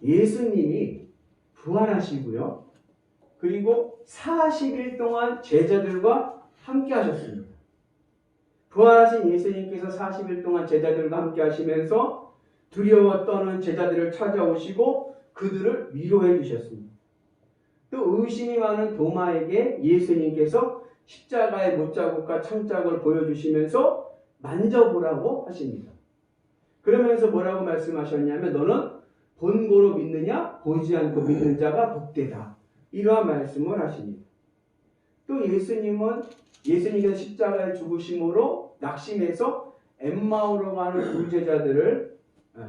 예수님이 부활하시고요. 그리고 40일 동안 제자들과 함께 하셨습니다. 부활하신 예수님께서 40일 동안 제자들과 함께 하시면서 두려워 떠는 제자들을 찾아오시고 그들을 위로해 주셨습니다. 또 의심이 많은 도마에게 예수님께서 십자가의 못자국과 창자국을 보여주시면서 만져보라고 하십니다. 그러면서 뭐라고 말씀하셨냐면 너는 본고로 믿느냐 보이지 않고 믿는 자가 복되다. 이러한 말씀을 하십니다. 또 예수님께서 십자가의 죽으심으로 낙심해서 엠마오로 가는 두 제자들을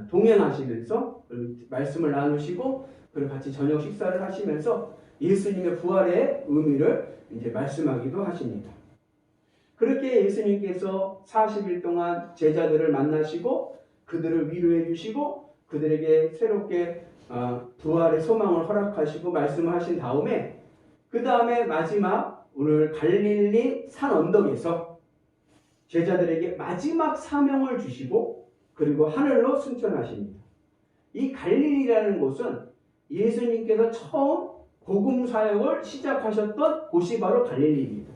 동행하시면서 말씀을 나누시고 그리고 같이 저녁 식사를 하시면서 예수님의 부활의 의미를 이제 말씀하기도 하십니다. 그렇게 예수님께서 40일 동안 제자들을 만나시고 그들을 위로해 주시고 그들에게 새롭게 부활의 소망을 허락하시고 말씀을 하신 다음에 그 다음에 마지막 오늘 갈릴리 산 언덕에서 제자들에게 마지막 사명을 주시고 그리고 하늘로 승천하십니다. 이 갈릴리라는 곳은 예수님께서 처음 복음 사역을 시작하셨던 곳이 바로 갈릴리입니다.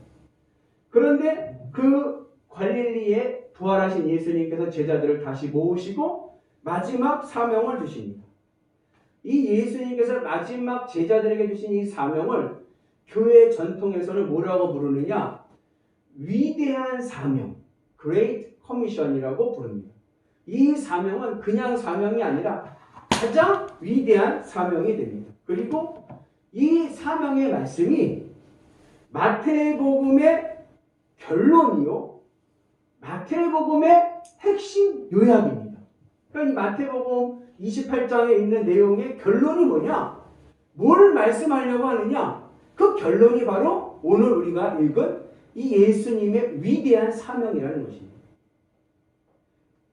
그런데 그 갈릴리에 부활하신 예수님께서 제자들을 다시 모으시고 마지막 사명을 주십니다. 이 예수님께서 마지막 제자들에게 주신 이 사명을 교회 전통에서는 뭐라고 부르느냐? 위대한 사명, Great Commission이라고 부릅니다. 이 사명은 그냥 사명이 아니라 가장 위대한 사명이 됩니다. 그리고 이 사명의 말씀이 마태복음의 결론이요, 마태복음의 핵심 요약입니다. 그러니까 이 마태복음 28장에 있는 내용의 결론이 뭐냐? 뭘 말씀하려고 하느냐? 그 결론이 바로 오늘 우리가 읽은 이 예수님의 위대한 사명이라는 것입니다.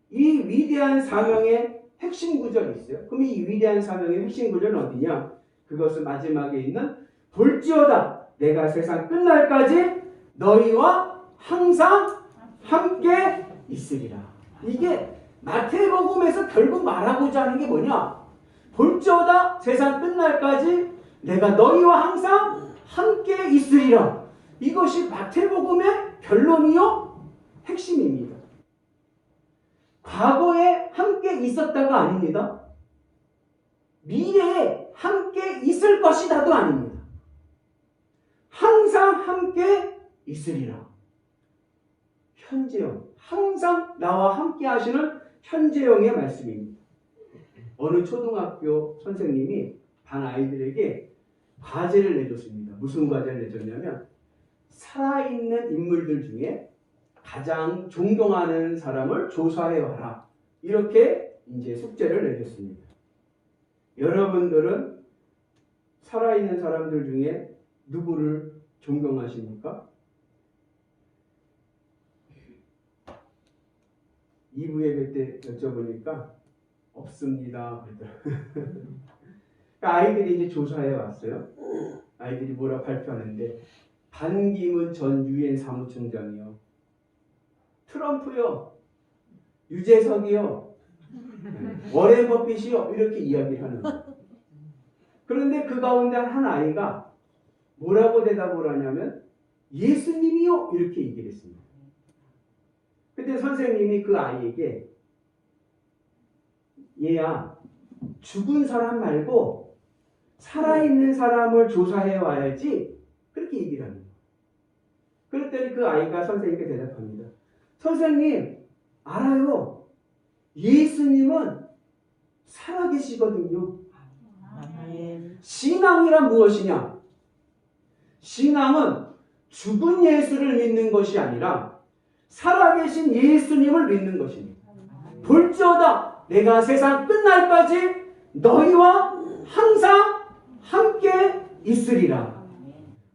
이 위대한 사명의 핵심 구절이 있어요. 그럼 이 위대한 사명의 핵심 구절은 어디냐? 그것은 마지막에 있는 볼지어다 내가 세상 끝날까지 너희와 항상 함께 있으리라. 이게 마태복음에서 결국 말하고자 하는 게 뭐냐? 볼지어다 세상 끝날까지 내가 너희와 항상 함께 있으리라. 이것이 마태복음의 결론이요 핵심입니다. 과거에 함께 있었다가 아닙니다. 미래에 함께 있을 것이다도 아닙니다. 항상 함께 있으리라. 현재형, 항상 나와 함께 하시는 현재형의 말씀입니다. 어느 초등학교 선생님이 반 아이들에게 과제를 내줬습니다. 무슨 과제를 내줬냐면 살아있는 인물들 중에 가장 존경하는 사람을 조사해와라. 이렇게 이제 숙제를 내줬습니다. 여러분들은 살아있는 사람들 중에 누구를 존경하십니까? 2부 예배 때 여쭤보니까 없습니다. 그러더라고요. 아이들이 이제 조사해 왔어요. 아이들이 뭐라 발표하는데 반기문 전 유엔 사무총장이요, 트럼프요, 유재석이요, 워렌 버핏이요, 이렇게 이야기를 하는 거예요. 그런데 그 가운데 한 아이가 뭐라고 대답을 하냐면 예수님이요, 이렇게 얘기를 했습니다. 그때 선생님이 그 아이에게 얘야, 죽은 사람 말고 살아있는 사람을 조사해 와야지, 그렇게 얘기를 합니다. 그랬더니 그 아이가 선생님께 대답합니다. 선생님, 알아요. 예수님은 살아계시거든요. 신앙이란 무엇이냐? 신앙은 죽은 예수를 믿는 것이 아니라 살아계신 예수님을 믿는 것입니다. 볼지어다 내가 세상 끝날까지 너희와 항상 함께 있으리라.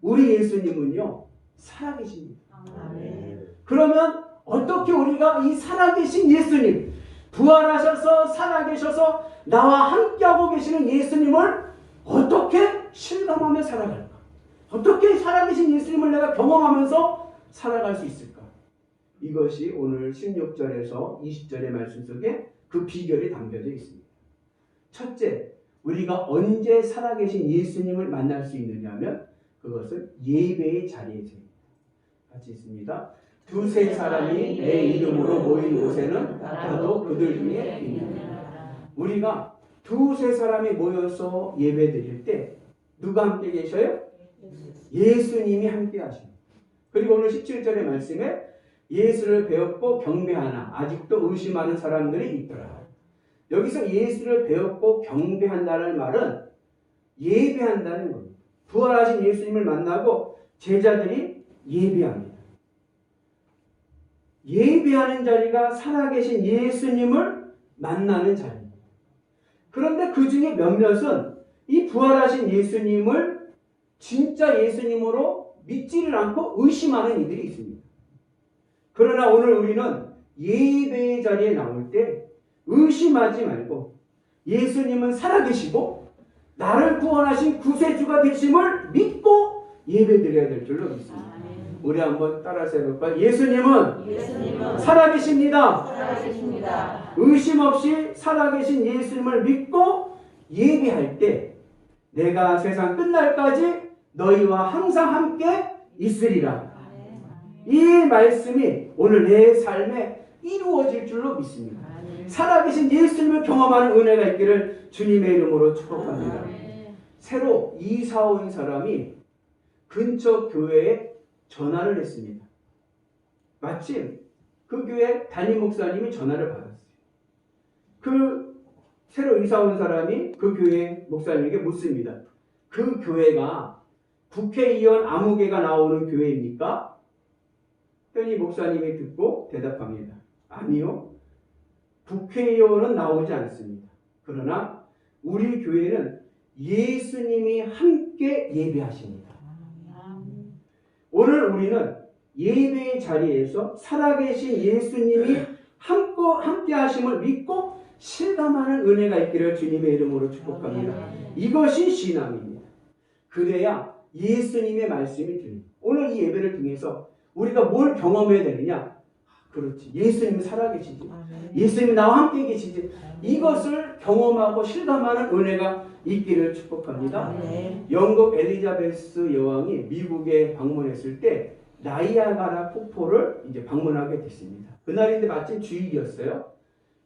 우리 예수님은요 살아계십니다. 그러면 어떻게 우리가 이 살아계신 예수님, 부활하셔서 살아계셔서 나와 함께하고 계시는 예수님을 어떻게 실감하며 살아갈까? 어떻게 살아계신 예수님을 내가 경험하면서 살아갈 수 있을까? 이것이 오늘 16절에서 20절의 말씀 속에 그 비결이 담겨져 있습니다. 첫째, 우리가 언제 살아계신 예수님을 만날 수 있느냐 하면 그것은 예배의 자리에서입니다. 같이 있습니다. 두세 사람이 내 이름으로 모인 곳에는 나도 그들 중에 있느니라. 우리가 두세 사람이 모여서 예배 드릴 때 누가 함께 계셔요? 예수님이 함께 하십니다. 그리고 오늘 17절의 말씀에 예수를 배웠고 경배하나 아직도 의심하는 사람들이 있더라. 여기서 예수를 배웠고 경배한다는 말은 예배한다는 겁니다. 부활하신 예수님을 만나고 제자들이 예배합니다. 예배하는 자리가 살아계신 예수님을 만나는 자리입니다. 그런데 그 중에 몇몇은 이 부활하신 예수님을 진짜 예수님으로 믿지를 않고 의심하는 이들이 있습니다. 그러나 오늘 우리는 예배의 자리에 나올 때 의심하지 말고 예수님은 살아계시고 나를 구원하신 구세주가 되심을 믿고 예배드려야 될 줄로 믿습니다. 우리 한번 따라서 해볼까요? 예수님은 살아계십니다. 의심 없이 살아계신 예수님을 믿고 예배할 때 내가 세상 끝날까지 너희와 항상 함께 있으리라. 이 말씀이 오늘 내 삶에 이루어질 줄로 믿습니다. 살아계신 예수님을 경험하는 은혜가 있기를 주님의 이름으로 축복합니다. 새로 이사 온 사람이 근처 교회에 전화를 했습니다. 마침 그 교회 담임 목사님이 전화를 받았어요. 그 새로 이사 온 사람이 그 교회 목사님에게 묻습니다. 그 교회가 국회의원 아무개가 나오는 교회입니까? 했더니 목사님이 듣고 대답합니다. 아니요. 국회의원은 나오지 않습니다. 그러나 우리 교회는 예수님이 함께 예배하십니다. 오늘 우리는 예배의 자리에서 살아계신 예수님이 함께 하심을 믿고 실감하는 은혜가 있기를 주님의 이름으로 축복합니다. 이것이 신앙입니다. 그래야 예수님의 말씀이 들립니다. 오늘 이 예배를 통해서 우리가 뭘 경험해야 되느냐? 그렇지. 예수님이 살아계시지. 예수님이 나와 함께 계시지. 이것을 경험하고 실감하는 은혜가 있기를 축복합니다. 영국 엘리자베스 여왕이 미국에 방문했을 때 나이아가라 폭포를 이제 방문하게 됐습니다. 그날인데 마침 주일이었어요.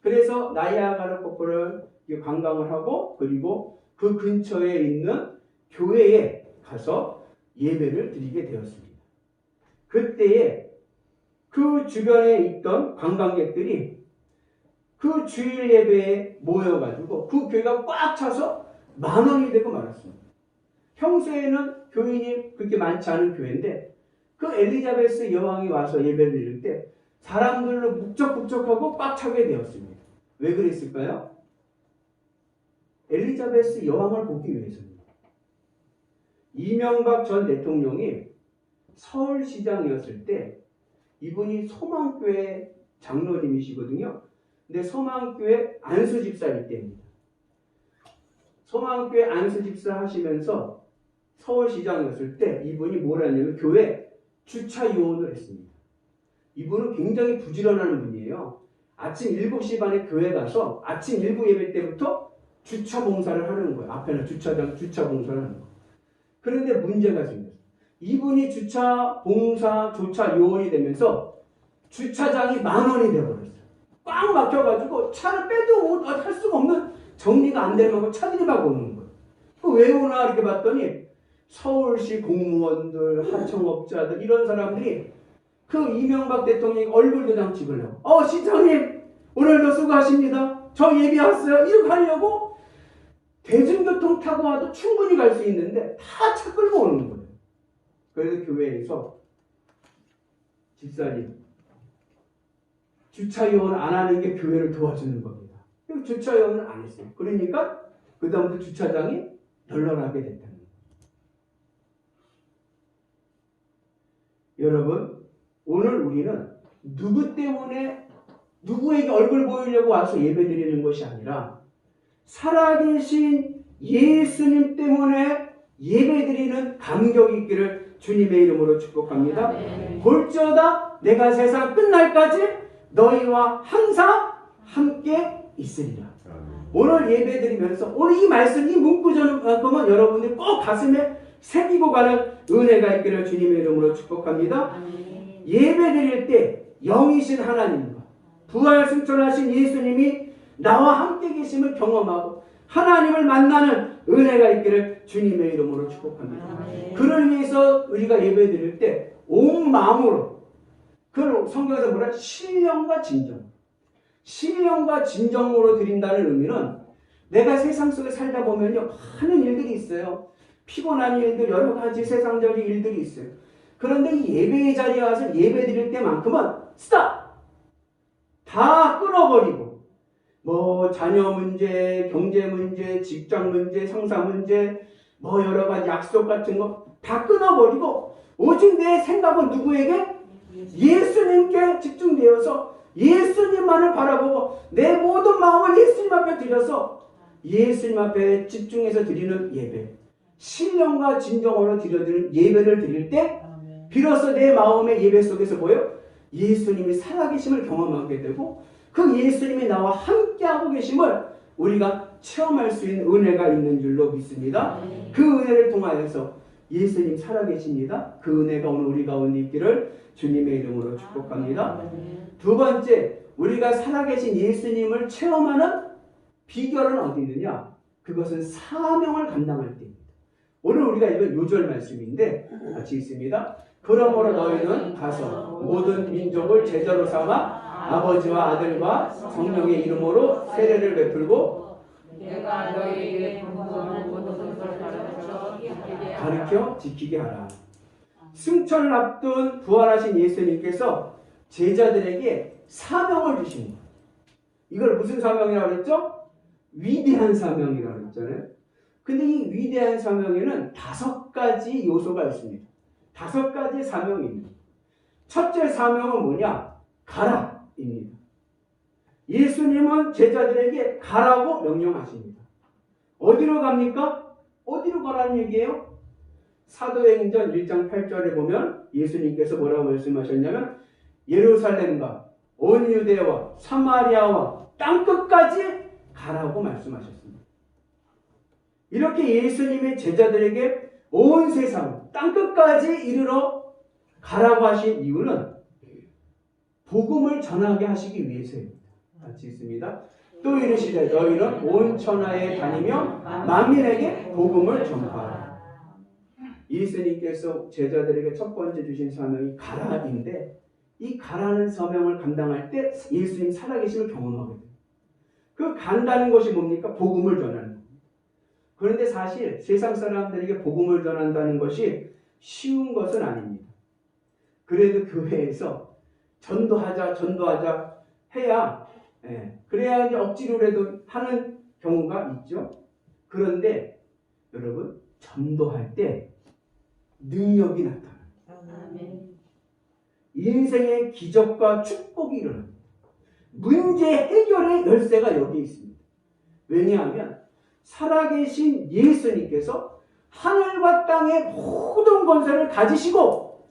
그래서 나이아가라 폭포를 관광을 하고 그리고 그 근처에 있는 교회에 가서 예배를 드리게 되었습니다. 그때에 그 주변에 있던 관광객들이 그 주일 예배에 모여가지고 그 교회가 꽉 차서 10,000원이 되고 말았습니다. 평소에는 교인이 그렇게 많지 않은 교회인데 그 엘리자베스 여왕이 와서 예배를 드릴 때 사람들로 북적북적하고 꽉 차게 되었습니다. 왜 그랬을까요? 엘리자베스 여왕을 보기 위해서입니다. 이명박 전 대통령이 서울시장이었을 때 이분이 소망교회 장로님이시거든요. 근데 소망교회 안수집사일 때입니다. 소망교회 안수집사 하시면서 서울시장이었을 때 이분이 뭘 했냐면 교회 주차 요원을 했습니다. 이분은 굉장히 부지런한 분이에요. 아침 7시 반에 교회 가서 아침 1부 예배 때부터 주차 봉사를 하는 거예요. 앞에는 주차장 주차 봉사를 하는 거예요. 그런데 문제가 생겼어요. 이분이 주차 봉사 조차 요원이 되면서 주차장이 10,000원이 되어버렸어요. 꽉 막혀가지고 차를 빼도 할 수가 없는 정리가 안 되는 거 차들이 막 오는 거예요. 왜 오나 이렇게 봤더니 서울시 공무원들, 하청업자들 이런 사람들이 그 이명박 대통령이 얼굴 도장 찍으려고 시장님 오늘도 수고하십니다. 저 예비 왔어요. 이렇게 하려고 대중교통 타고 와도 충분히 갈 수 있는데 다 차 끌고 오는 거예요. 그래서 교회에서 집사님 주차요원 안 하는 게 교회를 도와주는 겁니다. 주차요원을 안 했어요. 그러니까 그 다음부터 주차장이 널널하게 됐다는 거예요. 여러분 오늘 우리는 누구 때문에 누구에게 얼굴 보이려고 와서 예배드리는 것이 아니라 살아계신 예수님 때문에 예배드리는 감격이 있기를 주님의 이름으로 축복합니다. 볼지어다 내가 세상 끝날까지 너희와 항상 함께 있으리라. 오늘 예배 드리면서 오늘 이 말씀, 이 문구점은 여러분들이 꼭 가슴에 새기고 가는 은혜가 있기를 주님의 이름으로 축복합니다. 예배 드릴 때 영이신 하나님과 부활 승천하신 예수님이 나와 함께 계심을 경험하고 하나님을 만나는 은혜가 있기를 주님의 이름으로 축복합니다. 그를 위해서 우리가 예배 드릴 때 온 마음으로, 그걸 성경에서 뭐라? 신령과 진정으로 드린다는 의미는 내가 세상 속에 살다 보면요, 많은 일들이 있어요. 피곤한 일들, 여러 가지 세상적인 일들이 있어요. 그런데 이 예배의 자리에 와서 예배 드릴 때만큼은 스탑! 다 끊어버리고, 자녀 문제, 경제 문제, 직장 문제, 상사 문제, 여러 가지 약속 같은 거 다 끊어버리고, 오직 내 생각은 누구에게? 예수님께 집중되어서 예수님만을 바라보고 내 모든 마음을 예수님 앞에 드려서 예수님 앞에 집중해서 드리는 예배, 신령과 진정으로 드려드리는 예배를 드릴 때 비로소 내 마음의 예배 속에서 예수님이 살아계심을 경험하게 되고 그 예수님이 나와 함께하고 계심을 우리가 체험할 수 있는 은혜가 있는 줄로 믿습니다. 그 은혜를 통하여서 예수님 살아계십니다. 그 은혜가 오늘 우리 가운데 있기를 주님의 이름으로 축복합니다. 두 번째, 우리가 살아계신 예수님을 체험하는 비결은 어디 있느냐? 그것은 사명을 감당할 때입니다. 오늘 우리가 읽은 요절 말씀인데 같이 있습니다. 그러므로 너희는 가서 모든 민족을 제자로 삼아 아버지와 아들과 성령의 이름으로 세례를 베풀고 내가 너희에게 분부한 모든 것을 가르쳐 지키게 하라. 승천을 앞둔 부활하신 예수님께서 제자들에게 사명을 주신 거예요. 이걸 무슨 사명이라고 그랬죠? 위대한 사명이라고 그랬잖아요. 근데 이 위대한 사명에는 5가지 요소가 있습니다. 5가지 사명입니다. 첫째 사명은 뭐냐? 가라입니다. 예수님은 제자들에게 가라고 명령하십니다. 어디로 갑니까? 어디로 가라는 얘기예요? 사도행전 1장 8절에 보면 예수님께서 뭐라고 말씀하셨냐면 예루살렘과 온 유대와 사마리아와 땅끝까지 가라고 말씀하셨습니다. 이렇게 예수님의 제자들에게 온 세상 땅끝까지 이르러 가라고 하신 이유는 복음을 전하게 하시기 위해서입니다. 같이 있습니다. 또 이르시되 너희는 온 천하에 다니며 만민에게 복음을 전파하라. 예수님께서 제자들에게 첫 번째 주신 사명이 가라인데 이 가라는 사명을 감당할 때 예수님 살아계심을 경험하게 돼요. 그 간다는 것이 뭡니까? 복음을 전하는 겁니다. 그런데 사실 세상 사람들에게 복음을 전한다는 것이 쉬운 것은 아닙니다. 그래도 교회에서 전도하자 해야 그래야 이제 억지로라도 하는 경우가 있죠. 그런데 여러분 전도할 때 능력이 나타나요. 인생의 기적과 축복이 일어납니다. 문제 해결의 열쇠가 여기 있습니다. 왜냐하면 살아계신 예수님께서 하늘과 땅의 모든 권세를 가지시고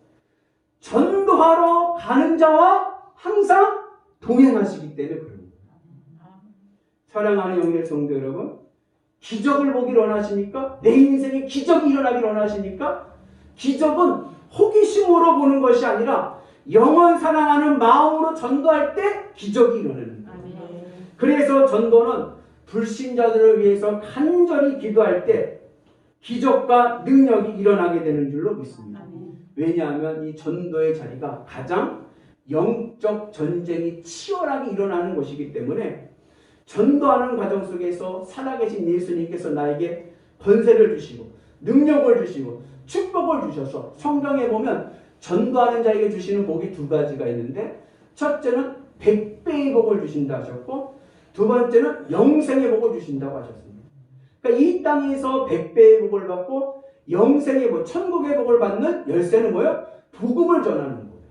전도하러 가는 자와 항상 동행하시기 때문에 그럽니다. 사랑하는 영혼의 성도 여러분, 기적을 보기를 원하십니까? 내 인생에 기적이 일어나기를 원하십니까? 기적은 호기심으로 보는 것이 아니라 영원 사랑하는 마음으로 전도할 때 기적이 일어나는 거예요. 그래서 전도는 불신자들을 위해서 간절히 기도할 때 기적과 능력이 일어나게 되는 줄로 믿습니다. 왜냐하면 이 전도의 자리가 가장 영적 전쟁이 치열하게 일어나는 곳이기 때문에 전도하는 과정 속에서 살아계신 예수님께서 나에게 권세를 주시고 능력을 주시고 축복을 주셔서 성경에 보면 전도하는 자에게 주시는 복이 2가지가 있는데 첫째는 100배의 복을 주신다 하셨고 두 번째는 영생의 복을 주신다고 하셨습니다. 그러니까 이 땅에서 100배의 복을 받고 영생의 복, 천국의 복을 받는 열쇠는 뭐예요? 복음을 전하는 거예요.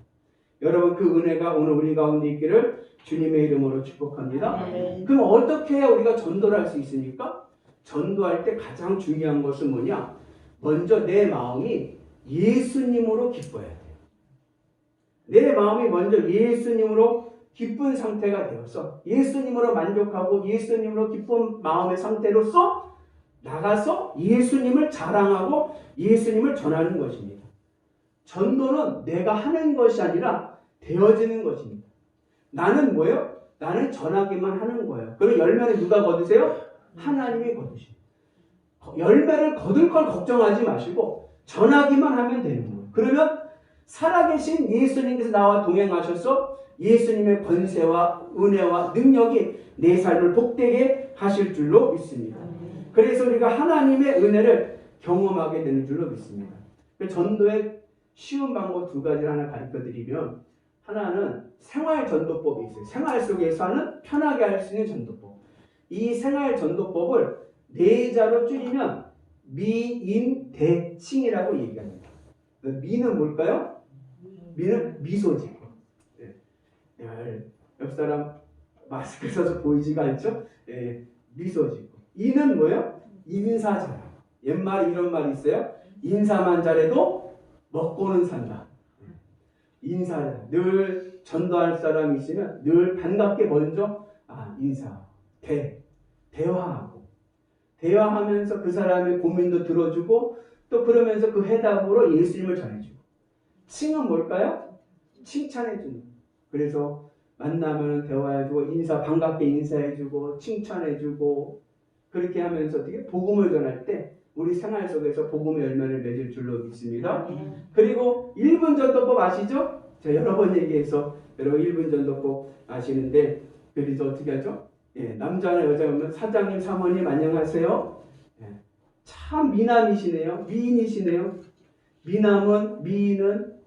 여러분 그 은혜가 오늘 우리 가운데 있기를 주님의 이름으로 축복합니다. 그럼 어떻게 해야 우리가 전도를 할 수 있습니까? 전도할 때 가장 중요한 것은 뭐냐? 먼저 내 마음이 예수님으로 기뻐야 돼요. 내 마음이 먼저 예수님으로 기쁜 상태가 되어서 예수님으로 만족하고 예수님으로 기쁜 마음의 상태로서 나가서 예수님을 자랑하고 예수님을 전하는 것입니다. 전도는 내가 하는 것이 아니라 되어지는 것입니다. 나는 뭐예요? 나는 전하기만 하는 거예요. 그리고 열매는 누가 거두세요? 하나님이 거두십니다. 열매를 거둘 걸 걱정하지 마시고 전하기만 하면 되는 거예요. 그러면 살아계신 예수님께서 나와 동행하셔서 예수님의 권세와 은혜와 능력이 내 삶을 복되게 하실 줄로 믿습니다. 그래서 우리가 하나님의 은혜를 경험하게 되는 줄로 믿습니다. 전도의 쉬운 방법 두 가지를 하나 가르쳐 드리면, 하나는 생활 전도법이 있어요. 생활 속에서 하는 편하게 할 수 있는 전도법. 이 생활 전도법을 네 자로 줄이면 미인대칭이라고 얘기합니다. 미는 뭘까요? 미는 미소지. 옆 사람 마스크 써서 보이지가 않죠? 미소지. 이는 뭐예요? 인사잘. 옛말에 이런 말이 있어요. 인사만 잘해도 먹고는 산다. 인사. 늘 전도할 사람이 있으면 늘 반갑게 먼저 인사, 대화하고 대화하면서 그 사람의 고민도 들어주고 또 그러면서 그 해답으로 예수님을 전해주고. 칭은 뭘까요? 칭찬해주는. 그래서 만나면 대화해주고 반갑게 인사해주고 칭찬해주고 그렇게 하면서 어떻게 복음을 전할 때 우리 생활 속에서 복음의 열매를 맺을 줄로 믿습니다. 그리고 1분 전도법 아시죠? 제가 여러 번 얘기해서 여러분 1분 전도법 아시는데, 그래서 어떻게 하죠? 남자나 여자면 사장님, 사모님 안녕하세요. 참 미남이시네요. 미인이시네요. 미인은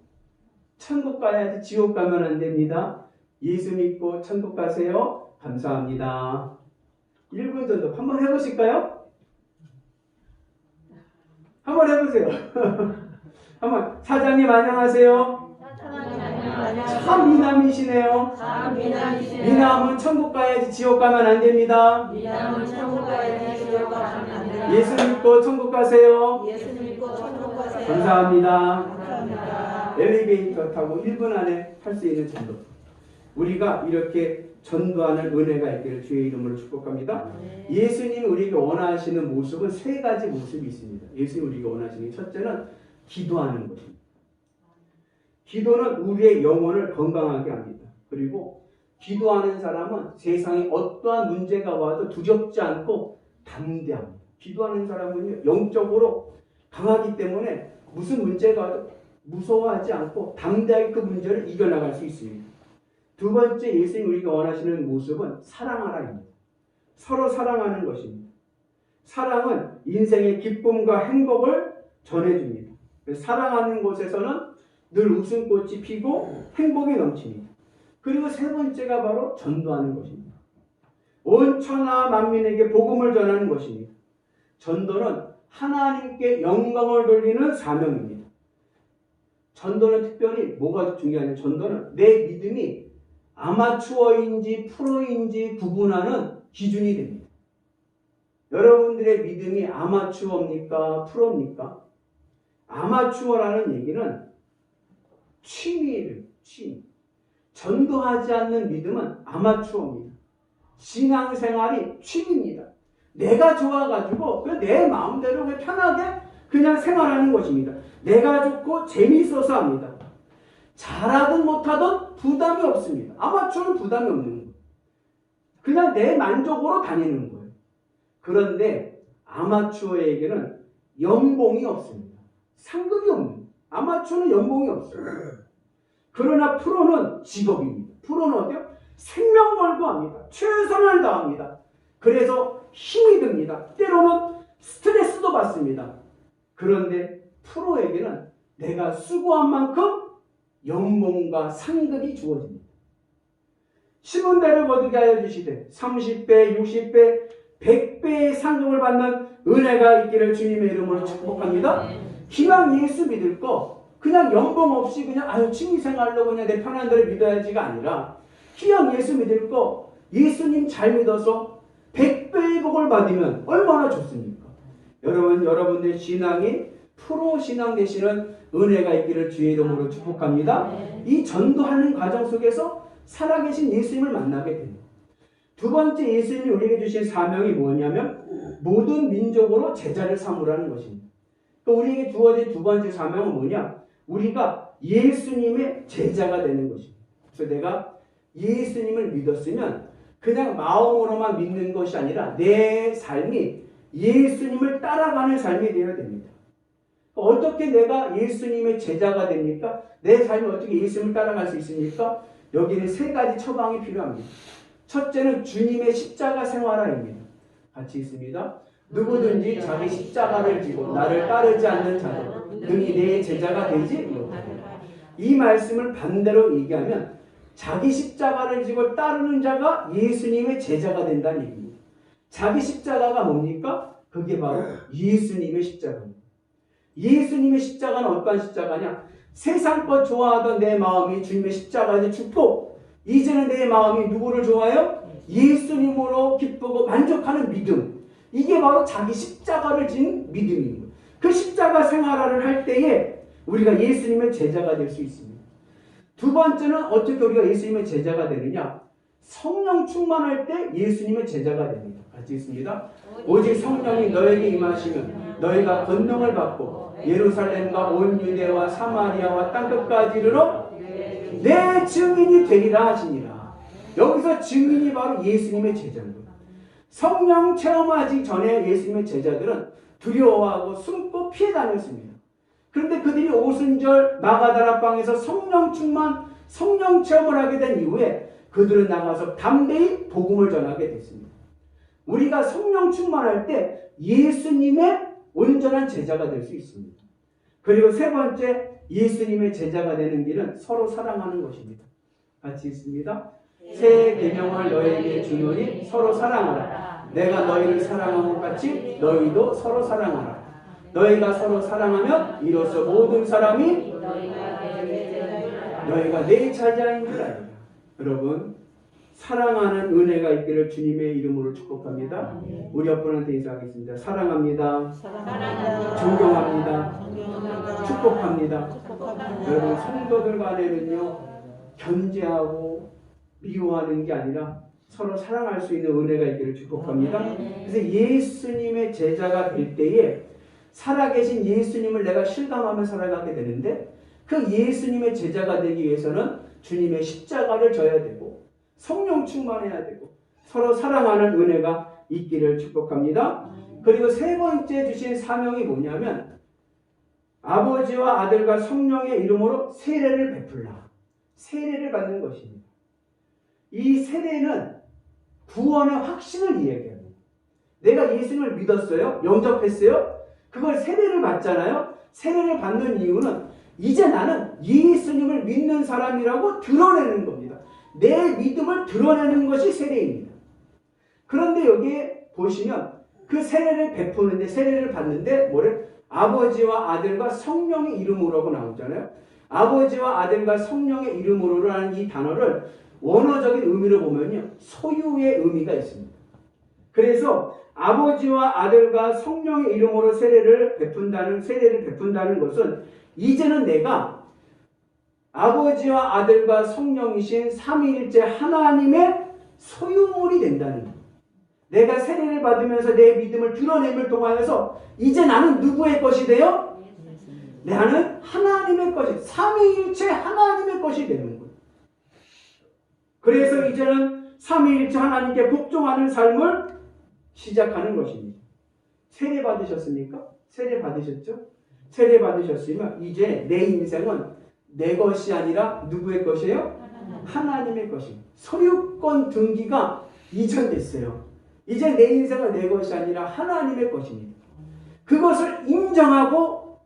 천국 가야지 지옥 가면 안 됩니다. 예수 믿고 천국 가세요. 감사합니다. 1분 전도법 한번 해보실까요? 한번 해보세요. 한번. 사장님 안녕하세요. 참 미남이시네요. 미남은 천국 가야지 지옥 가면 안 됩니다. 예수 믿고 천국 가세요. 감사합니다. 엘리베이터 타고 1분 안에 할 수 있는 전도. 우리가 이렇게 전도하는 은혜가 있기를 주의 이름으로 축복합니다. 예수님이 우리에게 원하시는 모습은 세 가지 모습이 있습니다. 예수님이 우리에게 원하시는 첫째는 기도하는 것입니다. 기도는 우리의 영혼을 건강하게 합니다. 그리고 기도하는 사람은 세상에 어떠한 문제가 와도 두렵지 않고 담대합니다. 기도하는 사람은 영적으로 강하기 때문에 무슨 문제가 와도 무서워하지 않고 담대하게 그 문제를 이겨나갈 수 있습니다. 두 번째, 예수님이 우리가 원하시는 모습은 사랑하라입니다. 서로 사랑하는 것입니다. 사랑은 인생의 기쁨과 행복을 전해줍니다. 사랑하는 곳에서는 늘 웃음꽃이 피고 행복이 넘칩니다. 그리고 세 번째가 바로 전도하는 것입니다. 온 천하 만민에게 복음을 전하는 것입니다. 전도는 하나님께 영광을 돌리는 사명입니다. 전도는 특별히 뭐가 중요하냐면, 전도는 내 믿음이 아마추어인지 프로인지 구분하는 기준이 됩니다. 여러분들의 믿음이 아마추어입니까? 프로입니까? 아마추어라는 얘기는 취미를, 전도하지 않는 믿음은 아마추어입니다. 신앙생활이 취미입니다. 내가 좋아가지고 그냥 내 마음대로 그냥 편하게 그냥 생활하는 것입니다. 내가 좋고 재미있어서 합니다. 잘하든 못하든 부담이 없습니다. 아마추어는 부담이 없는 거예요. 그냥 내 만족으로 다니는 거예요. 그런데 아마추어에게는 연봉이 없습니다. 상금이 없는 거예요. 아마추어는 연봉이 없어요. 그러나 프로는 직업입니다. 프로는 어때요? 생명 걸고 합니다. 최선을 다합니다. 그래서 힘이 듭니다. 때로는 스트레스도 받습니다. 그런데 프로에게는 내가 수고한 만큼 연봉과 상급이 주어집니다. 심은 대로 거두게 하여 주시되 30배, 60배, 100배의 상급을 받는 은혜가 있기를 주님의 이름으로 축복합니다. 기왕 예수 믿을 거 그냥 연봉 없이 그냥 취미생활로 그냥 내 편한 대로 믿어야지가 아니라, 기왕 예수 믿을 거 예수님 잘 믿어서 100배의 복을 받으면 얼마나 좋습니까? 여러분들 신앙이 프로 신앙 되시는 은혜가 있기를 주의 이름으로 축복합니다. 이 전도하는 과정 속에서 살아계신 예수님을 만나게 됩니다. 두 번째 예수님이 우리에게 주신 사명이 뭐냐면 모든 민족으로 제자를 삼으라는 것입니다. 그러니까 우리에게 주어진 두 번째 사명은 뭐냐? 우리가 예수님의 제자가 되는 것입니다. 그래서 내가 예수님을 믿었으면 그냥 마음으로만 믿는 것이 아니라 내 삶이 예수님을 따라가는 삶이 되어야 됩니다. 어떻게 내가 예수님의 제자가 됩니까? 내 삶이 어떻게 예수님을 따라갈 수 있습니까? 여기는 세 가지 처방이 필요합니다. 첫째는 주님의 십자가 생활화입니다. 같이 있습니다. 누구든지 자기 십자가를 지고 나를 따르지 않는 자는 능히 내 제자가 되지 못하리라. 이 말씀을 반대로 얘기하면 자기 십자가를 지고 따르는 자가 예수님의 제자가 된다는 얘기입니다. 자기 십자가가 뭡니까? 그게 바로 예수님의 십자가입니다. 예수님의 십자가는 어떠한 십자가냐? 세상 것 좋아하던 내 마음이 주님의 십자가에 죽고 이제는 내 마음이 누구를 좋아해요? 예수님으로 기쁘고 만족하는 믿음. 이게 바로 자기 십자가를 진 믿음입니다. 그 십자가 생활을 할 때에 우리가 예수님의 제자가 될 수 있습니다. 두 번째는 어떻게 우리가 예수님의 제자가 되느냐? 성령 충만할 때 예수님의 제자가 됩니다. 같이 있습니다. 오직 성령이 너에게 임하시면 너희가 권능을 받고 예루살렘과 온 유대와 사마리아와 땅끝까지 이르러 내 증인이 되리라 하시니라. 여기서 증인이 바로 예수님의 제자입니다. 성령 체험하기 전에 예수님의 제자들은 두려워하고 숨고 피해 다녔습니다. 그런데 그들이 오순절 마가다라방에서 성령 충만, 성령 체험을 하게 된 이후에 그들은 나가서 담대히 복음을 전하게 됐습니다. 우리가 성령 충만할 때 예수님의 온전한 제자가 될 수 있습니다. 그리고 세 번째, 예수님의 제자가 되는 길은 서로 사랑하는 것입니다. 같이 있습니다. 새 계명을 너희에게 주노니 서로 사랑하라. 내가 너희를 사랑한 것 같이 너희도 서로 사랑하라. 너희가 서로 사랑하면 이로써 모든 사람이 너희가 내 제자인 줄 알리라. 여러분, 사랑하는 은혜가 있기를 주님의 이름으로 축복합니다. 우리 옆분한테 인사하겠습니다. 사랑합니다. 존경합니다. 축복합니다. 여러분, 성도들 간에는요, 견제하고 미워하는 게 아니라 서로 사랑할 수 있는 은혜가 있기를 축복합니다. 그래서 예수님의 제자가 될 때에 살아계신 예수님을 내가 실감하며 살아가게 되는데, 그 예수님의 제자가 되기 위해서는 주님의 십자가를 져야 되고 성령 충만해야 되고 서로 사랑하는 은혜가 있기를 축복합니다. 그리고 세 번째 주신 사명이 뭐냐면 아버지와 아들과 성령의 이름으로 세례를 베풀라. 세례를 받는 것입니다. 이 세례는 구원의 확신을 이야기합니다. 내가 예수님을 믿었어요. 영접했어요. 그걸 세례를 받잖아요. 세례를 받는 이유는 이제 나는 예수님을 믿는 사람이라고 드러내는 겁니다. 내 믿음을 드러내는 것이 세례입니다. 그런데 여기에 보시면 그 세례를 베푸는데, 세례를 받는데 뭐를? 아버지와 아들과 성령의 이름으로라고 나오잖아요. 아버지와 아들과 성령의 이름으로라는 이 단어를 원어적인 의미로 보면요, 소유의 의미가 있습니다. 그래서 아버지와 아들과 성령의 이름으로 세례를 베푼다는 것은 이제는 내가 아버지와 아들과 성령이신 삼위일체 하나님의 소유물이 된다는 거예요. 내가 세례를 받으면서 내 믿음을 드러냄을 통하여서 이제 나는 누구의 것이 돼요? 나는 하나님의 것이, 삼위일체 하나님의 것이 되는 거예요. 그래서 이제는 삼위일체 하나님께 복종하는 삶을 시작하는 것입니다. 세례 받으셨습니까? 세례 받으셨죠? 세례 받으셨으면 이제 내 인생은 내 것이 아니라 누구의 것이에요? 하나님의 것입니다. 소유권 등기가 이전됐어요. 이제 내 인생은 내 것이 아니라 하나님의 것입니다. 그것을 인정하고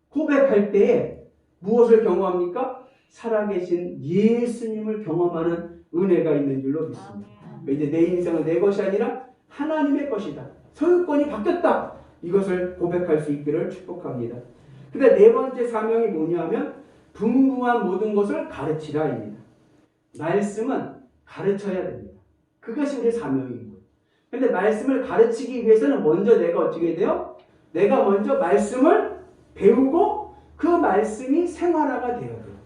고백할 때에 무엇을 경험합니까? 살아계신 예수님을 경험하는 은혜가 있는 줄로 믿습니다. 이제 내 인생은 내 것이 아니라 하나님의 것이다. 소유권이 바뀌었다. 이것을 고백할 수 있기를 축복합니다. 근데 네 번째 사명이 뭐냐면 분부한 모든 것을 가르치라입니다. 말씀은 가르쳐야 됩니다. 그것이 우리의 사명인 거예요. 근데 말씀을 가르치기 위해서는 먼저 내가 어떻게 돼요? 내가 먼저 말씀을 배우고 그 말씀이 생활화가 되어야 돼요.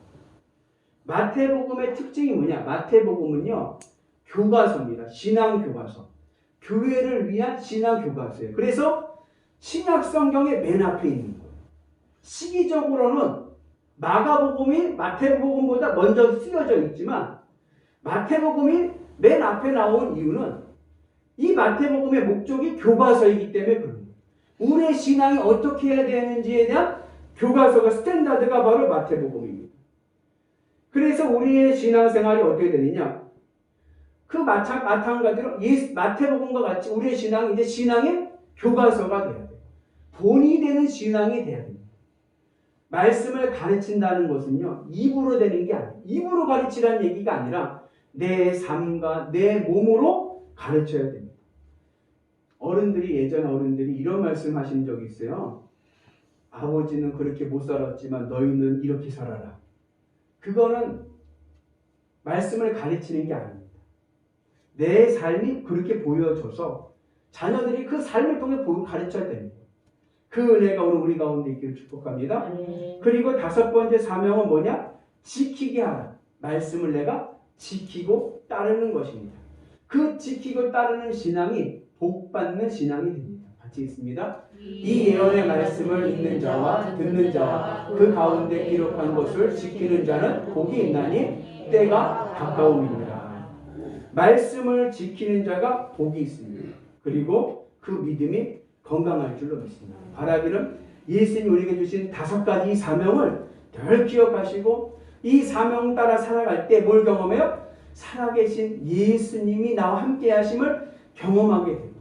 마태복음의 특징이 뭐냐? 마태복음은요, 교과서입니다. 신앙 교과서. 교회를 위한 신앙 교과서예요. 그래서 신약 성경의 맨 앞에 있는 거예요. 시기적으로는 마가복음이 마태복음보다 먼저 쓰여져 있지만 마태복음이 맨 앞에 나온 이유는 이 마태복음의 목적이 교과서이기 때문에 그런 거예요. 우리의 신앙이 어떻게 해야 되는지에 대한 교과서가 스탠다드가 바로 마태복음입니다. 그래서 우리의 신앙생활이 어떻게 되느냐? 그 마찬가지로 마태복음과 같이 우리의 신앙이 이제 신앙의 교과서가 돼야 돼요. 본이 되는 신앙이 돼야 됩니다. 말씀을 가르친다는 것은요, 입으로 되는 게 아니에요. 입으로 가르치라는 얘기가 아니라 내 삶과 내 몸으로 가르쳐야 됩니다. 예전 어른들이 이런 말씀 하신 적이 있어요. 아버지는 그렇게 못 살았지만 너희는 이렇게 살아라. 그거는 말씀을 가르치는 게 아닙니다. 내 삶이 그렇게 보여줘서 자녀들이 그 삶을 통해 가르쳐야 됩니다. 그 은혜가 오늘 우리 가운데 있기를 축복합니다. 그리고 5번째 사명은 뭐냐? 지키게 하라. 말씀을 내가 지키고 따르는 것입니다. 그 지키고 따르는 신앙이 복받는 신앙이 됩니다. 같이 있습니다. 이 예언의 말씀을 읽는 자와 듣는 자와 그 가운데 기록한 것을 지키는 자는 복이 있나니 때가 가까움이니라. 말씀을 지키는 자가 복이 있습니다. 그리고 그 믿음이 건강할 줄로 믿습니다. 바라기는 예수님이 우리에게 주신 5가지 사명을 늘 기억하시고 이 사명 따라 살아갈 때 뭘 경험해요? 살아계신 예수님이 나와 함께 하심을 경험하게 됩니다.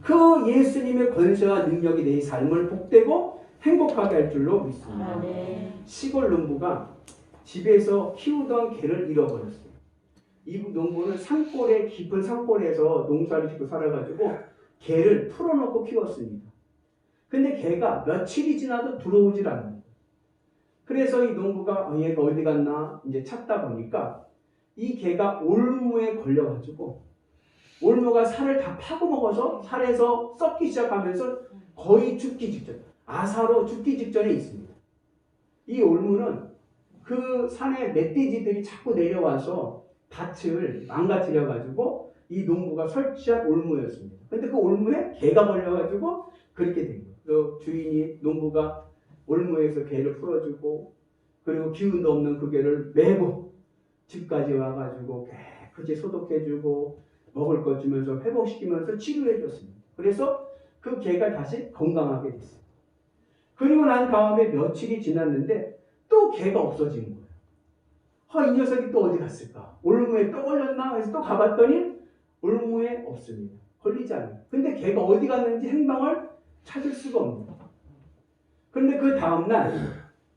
그 예수님의 권세와 능력이 내 삶을 복되고 행복하게 할 줄로 믿습니다. 시골 농부가 집에서 키우던 개를 잃어버렸어요. 이 농부는 깊은 산골에서 농사를 짓고 살아가지고 개를 풀어놓고 키웠습니다. 근데 개가 며칠이 지나도 들어오질 않아요. 그래서 이 농부가 얘가 어디 갔나 이제 찾다 보니까 이 개가 올무에 걸려가지고 올무가 살을 다 파고먹어서 살에서 썩기 시작하면서 거의 죽기 직전, 아사로 죽기 직전에 있습니다. 이 올무는 그 산에 멧돼지들이 자꾸 내려와서 밭을 망가뜨려가지고 이 농부가 설치한 올무였습니다. 근데 그 올무에 개가 걸려가지고 그렇게 된 거예요. 그래서 주인이 농부가 올무에서 개를 풀어주고 그리고 기운도 없는 그 개를 메고 집까지 와가지고 깨끗이 소독해주고 먹을 것 주면서 회복시키면서 치료해줬습니다. 그래서 그 개가 다시 건강하게 됐어요. 그리고 난 다음에 며칠이 지났는데 또 개가 없어진 거예요. 이 녀석이 또 어디 갔을까? 올무에 또 걸렸나? 해서 또 가봤더니 올무에 없습니다. 걸리지 않아요. 근데 개가 어디 갔는지 행방을 찾을 수가 없는 거예요. 그런데 그 다음날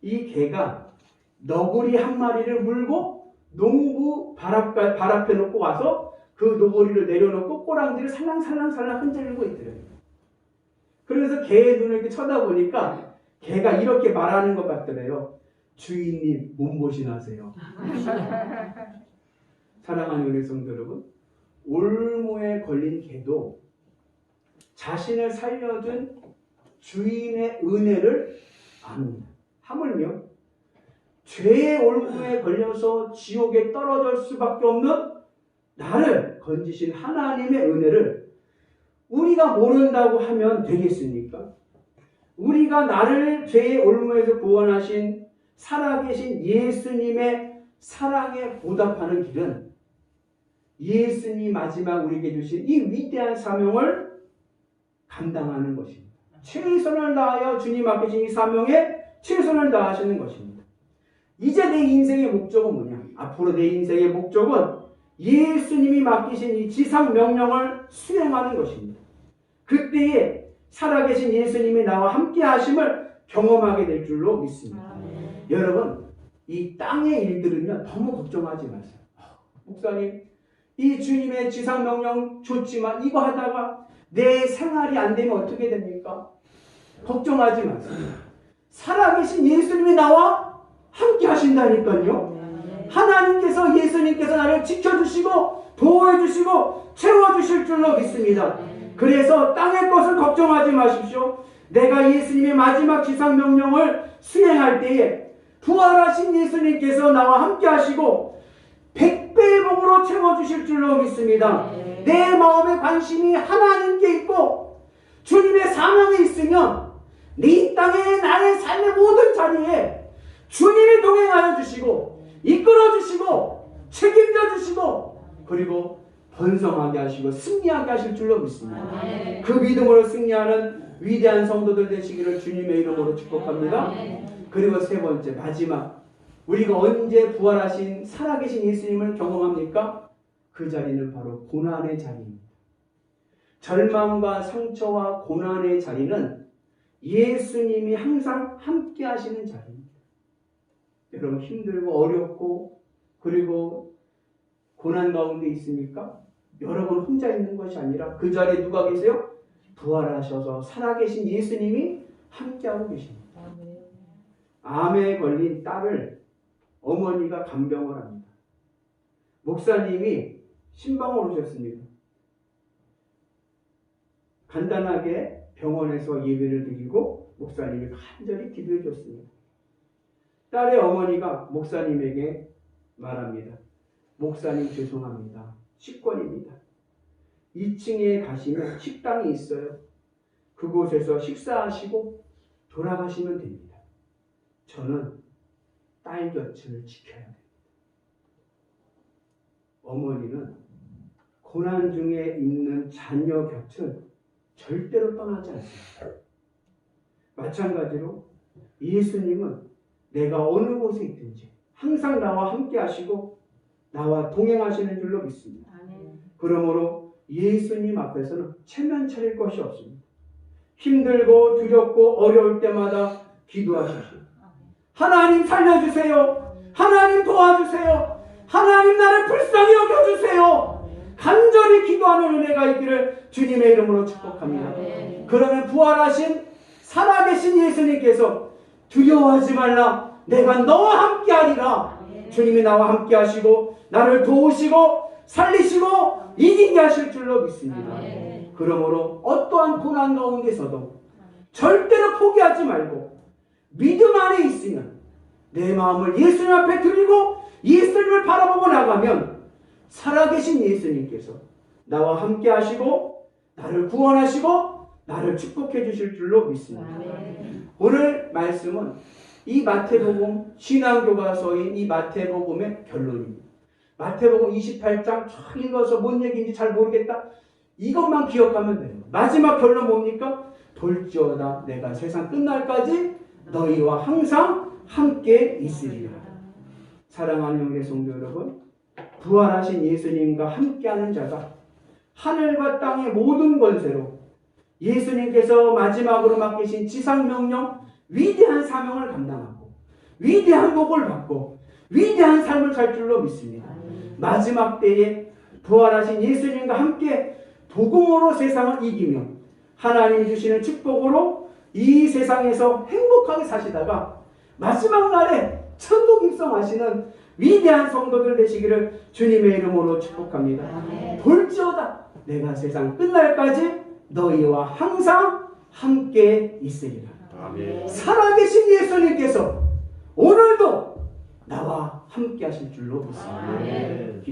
이 개가 너구리 한 마리를 물고 농부 발 앞에 놓고 와서 그 너구리를 내려놓고 꼬랑지를 살랑살랑 흔들고 있더래요. 그래서 개의 눈을 이렇게 쳐다보니까 개가 이렇게 말하는 것 같더래요. 주인님 몸보신하세요. 사랑하는 우리 성도 여러분, 올무에 걸린 개도 자신을 살려준 주인의 은혜를 압니다. 하물며 죄의 올무에 걸려서 지옥에 떨어질 수밖에 없는 나를 건지신 하나님의 은혜를 우리가 모른다고 하면 되겠습니까? 우리가 나를 죄의 올무에서 구원하신 살아계신 예수님의 사랑에 보답하는 길은 예수님 마지막 우리에게 주신 이 위대한 사명을 감당하는 것입니다. 최선을 다하여 주님 앞에 주신 이 사명에 최선을 다하시는 것입니다. 이제 내 인생의 목적은 뭐냐? 앞으로 내 인생의 목적은 예수님이 맡기신 이 지상 명령을 수행하는 것입니다. 그때에 살아계신 예수님이 나와 함께 하심을 경험하게 될 줄로 믿습니다. 여러분, 이 땅의 일들은요, 너무 걱정하지 마세요. 목사님, 이 주님의 지상 명령 좋지만 이거 하다가 내 생활이 안 되면 어떻게 됩니까? 걱정하지 마세요. 살아계신 예수님이 나와 함께 하신다니까요. 하나님께서 예수님께서 나를 지켜주시고 보호해주시고 채워주실 줄로 믿습니다. 그래서 땅의 것을 걱정하지 마십시오. 내가 예수님의 마지막 지상 명령을 수행할 때에 부활하신 예수님께서 나와 함께 하시고 100배의 복으로 채워주실 줄로 믿습니다. 내 마음의 관심이 하나님께 있고 주님의 사명에 있으면 이 땅의 나의 삶의 모든 자리에 주님이 동행하여 주시고 이끌어 주시고 책임져 주시고 그리고 번성하게 하시고 승리하게 하실 줄로 믿습니다. 그 믿음으로 승리하는 위대한 성도들 되시기를 주님의 이름으로 축복합니다. 그리고 세 번째 마지막, 우리가 언제 부활하신 살아계신 예수님을 경험합니까? 그 자리는 바로 고난의 자리입니다. 절망과 상처와 고난의 자리는 예수님이 항상 함께 하시는 자리입니다. 여러분 힘들고 어렵고 그리고 고난 가운데 있습니까? 여러분 혼자 있는 것이 아니라 그 자리에 누가 계세요? 부활하셔서 살아계신 예수님이 함께하고 계십니다. 암에 걸린 딸을 어머니가 간병을 합니다. 목사님이 신방을 오셨습니다. 간단하게 병원에서 예배를 드리고 목사님이 간절히 기도해 줬습니다. 딸의 어머니가 목사님에게 말합니다. 목사님 죄송합니다. 식권입니다. 2층에 가시면 식당이 있어요. 그곳에서 식사하시고 돌아가시면 됩니다. 저는 딸 곁을 지켜야 됩니다. 어머니는 고난 중에 있는 자녀 곁을 절대로 떠나지 않습니다. 마찬가지로 예수님은 내가 어느 곳에 있든지 항상 나와 함께 하시고 나와 동행하시는 줄로 믿습니다. 그러므로 예수님 앞에서는 체면 차릴 것이 없습니다. 힘들고 두렵고 어려울 때마다 기도하십시오. 하나님 살려주세요. 하나님 도와주세요. 하나님 나를 불쌍히 여겨주세요. 간절히 기도하는 은혜가 있기를 주님의 이름으로 축복합니다. 그러면 부활하신 살아계신 예수님께서 두려워하지 말라. 내가 너와 함께하리라. 주님이 나와 함께 하시고 나를 도우시고 살리시고 이기게 하실 줄로 믿습니다. 그러므로 어떠한 고난 가운데서도 절대로 포기하지 말고 믿음 안에 있으면 내 마음을 예수님 앞에 드리고 예수님을 바라보고 나가면 살아계신 예수님께서 나와 함께 하시고 나를 구원하시고 나를 축복해 주실 줄로 믿습니다. 오늘 말씀은 이 마태복음 신앙교과서인 이 마태복음의 결론입니다. 마태복음 28장 쫙 읽어서 뭔 얘기인지 잘 모르겠다. 이것만 기억하면 돼요. 마지막 결론 뭡니까? 볼지어다 내가 세상 끝날까지 너희와 항상 함께 있으리라. 사랑하는 영계 성도 여러분, 부활하신 예수님과 함께하는 자가 하늘과 땅의 모든 권세로 예수님께서 마지막으로 맡기신 지상명령 위대한 사명을 감당하고 위대한 복을 받고 위대한 삶을 살 줄로 믿습니다. 마지막 때에 부활하신 예수님과 함께 복음으로 세상을 이기며 하나님이 주시는 축복으로 이 세상에서 행복하게 사시다가 마지막 날에 천국 입성하시는 위대한 성도들 되시기를 주님의 이름으로 축복합니다. 볼지어다 내가 세상 끝날까지 너희와 항상 함께 있으리라. 아멘. 살아계신 예수님께서 오늘도 나와 함께 하실 줄로 믿습니다. 아멘.